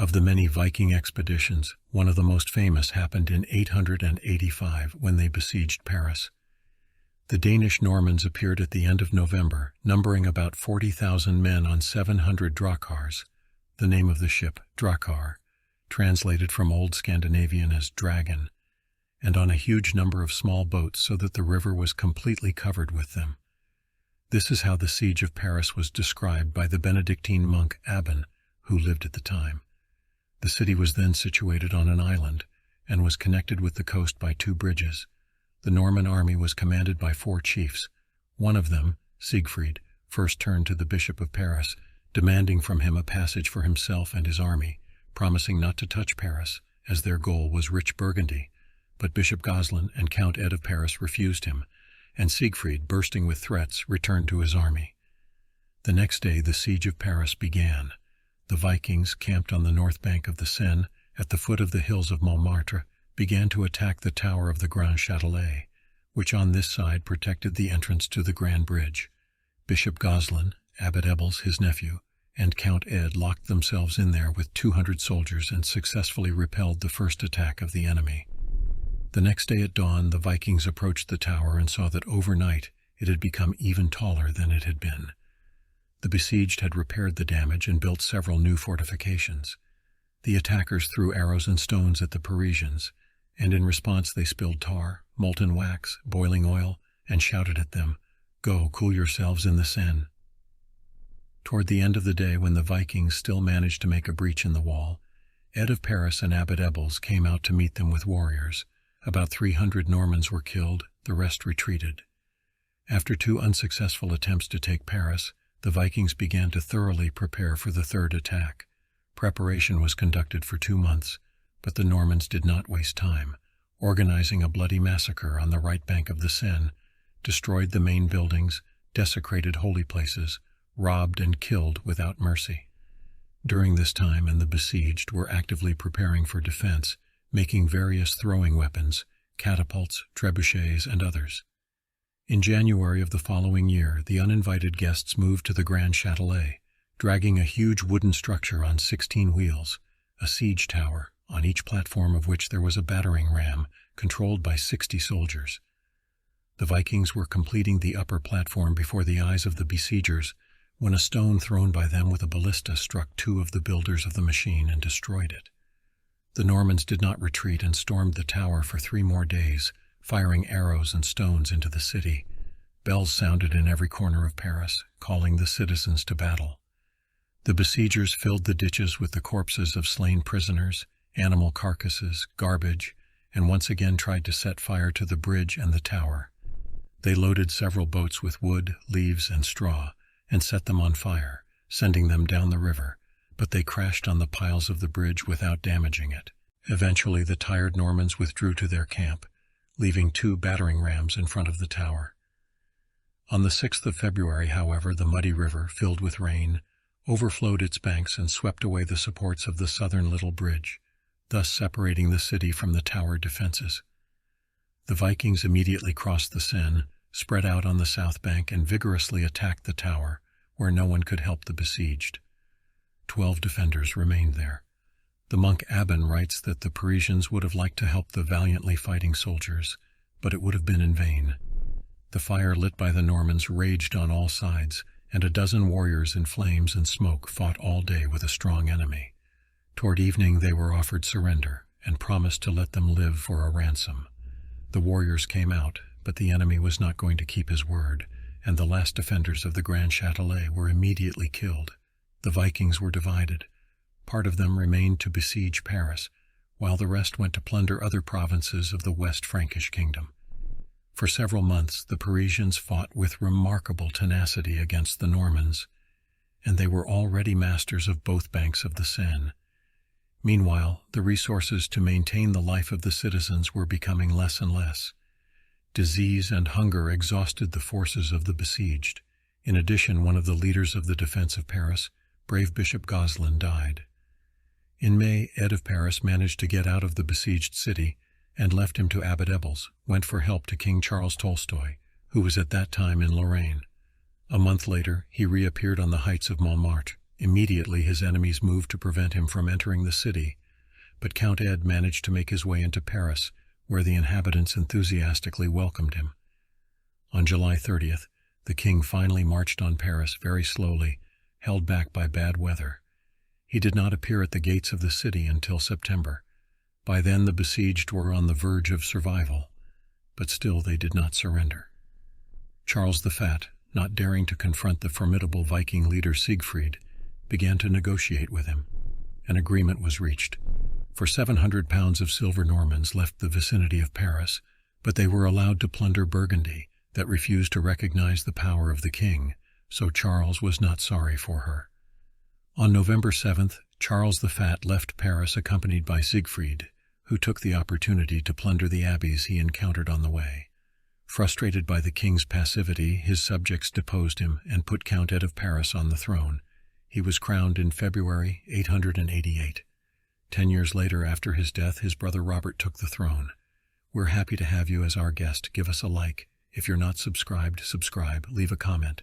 Of the many Viking expeditions, one of the most famous happened in 885 when they besieged Paris. The Danish Normans appeared at the end of November, numbering about 40,000 men on 700 drakkars, the name of the ship, drakkar, translated from Old Scandinavian as dragon, and on a huge number of small boats so that the river was completely covered with them. This is how the siege of Paris was described by the Benedictine monk Abbon, who lived at the time. The city was then situated on an island and was connected with the coast by 2 bridges. The Norman army was commanded by 4 chiefs. One of them, Siegfried, first turned to the Bishop of Paris, demanding from him a passage for himself and his army, promising not to touch Paris, as their goal was rich Burgundy. But Bishop Goslin and Count Ed of Paris refused him, and Siegfried, bursting with threats, returned to his army. The next day the siege of Paris began. The Vikings, camped on the north bank of the Seine, at the foot of the hills of Montmartre, began to attack the tower of the Grand Châtelet, which on this side protected the entrance to the Grand Bridge. Bishop Goslin, Abbot Ebbels, his nephew, and Count Ed locked themselves in there with 200 soldiers and successfully repelled the first attack of the enemy. The next day at dawn, the Vikings approached the tower and saw that overnight it had become even taller than it had been. The besieged had repaired the damage and built several new fortifications. The attackers threw arrows and stones at the Parisians, and in response they spilled tar, molten wax, boiling oil, and shouted at them, "Go, cool yourselves in the Seine." Toward the end of the day, when the Vikings still managed to make a breach in the wall, Ed of Paris and Abbot Ebbels came out to meet them with warriors. About 300 Normans were killed, the rest retreated. After 2 unsuccessful attempts to take Paris, the Vikings began to thoroughly prepare for the third attack. Preparation was conducted for 2 months, but the Normans did not waste time, organizing a bloody massacre on the right bank of the Seine, destroyed the main buildings, desecrated holy places, robbed and killed without mercy. During this time, the besieged were actively preparing for defense, making various throwing weapons, catapults, trebuchets, and others. In January of the following year, the uninvited guests moved to the Grand Châtelet, dragging a huge wooden structure on 16 wheels, a siege tower, on each platform of which there was a battering ram, controlled by 60 soldiers. The Vikings were completing the upper platform before the eyes of the besiegers, when a stone thrown by them with a ballista struck 2 of the builders of the machine and destroyed it. The Normans did not retreat and stormed the tower for 3 more days, firing arrows and stones into the city. Bells sounded in every corner of Paris, calling the citizens to battle. The besiegers filled the ditches with the corpses of slain prisoners, animal carcasses, garbage, and once again tried to set fire to the bridge and the tower. They loaded several boats with wood, leaves, and straw, and set them on fire, sending them down the river, but they crashed on the piles of the bridge without damaging it. Eventually, the tired Normans withdrew to their camp, leaving 2 battering rams in front of the tower. On the 6th of February, however, the muddy river, filled with rain, overflowed its banks and swept away the supports of the southern little bridge, thus separating the city from the tower defenses. The Vikings immediately crossed the Seine, spread out on the south bank, and vigorously attacked the tower, where no one could help the besieged. 12 defenders remained there. The monk Abbon writes that the Parisians would have liked to help the valiantly fighting soldiers, but it would have been in vain. The fire lit by the Normans raged on all sides, and a dozen warriors in flames and smoke fought all day with a strong enemy. Toward evening they were offered surrender, and promised to let them live for a ransom. The warriors came out, but the enemy was not going to keep his word, and the last defenders of the Grand Châtelet were immediately killed. The Vikings were divided. Part of them remained to besiege Paris, while the rest went to plunder other provinces of the West Frankish kingdom. For several months the Parisians fought with remarkable tenacity against the Normans, and they were already masters of both banks of the Seine. Meanwhile, the resources to maintain the life of the citizens were becoming less and less. Disease and hunger exhausted the forces of the besieged. In addition, one of the leaders of the defense of Paris, brave Bishop Goslin, died. In May, Ed of Paris managed to get out of the besieged city and left him to Abbot Ebbels, went for help to King Charles Tolstoy, who was at that time in Lorraine. A month later, he reappeared on the heights of Montmartre, Immediately his enemies moved to prevent him from entering the city, but Count Ed managed to make his way into Paris, where the inhabitants enthusiastically welcomed him. On July 30th, the king finally marched on Paris very slowly, held back by bad weather. He did not appear at the gates of the city until September. By then the besieged were on the verge of survival, but still they did not surrender. Charles the Fat, not daring to confront the formidable Viking leader Siegfried, began to negotiate with him. An agreement was reached. For 700 pounds of silver, Normans left the vicinity of Paris, but they were allowed to plunder Burgundy, that refused to recognize the power of the king, so Charles was not sorry for her. On November 7th, Charles the Fat left Paris accompanied by Siegfried, who took the opportunity to plunder the abbeys he encountered on the way. Frustrated by the king's passivity, his subjects deposed him and put Count Ed of Paris on the throne. He was crowned in February 888. 10 years later, after his death, his brother Robert took the throne. We're happy to have you as our guest. Give us a like. If you're not subscribed, subscribe, leave a comment.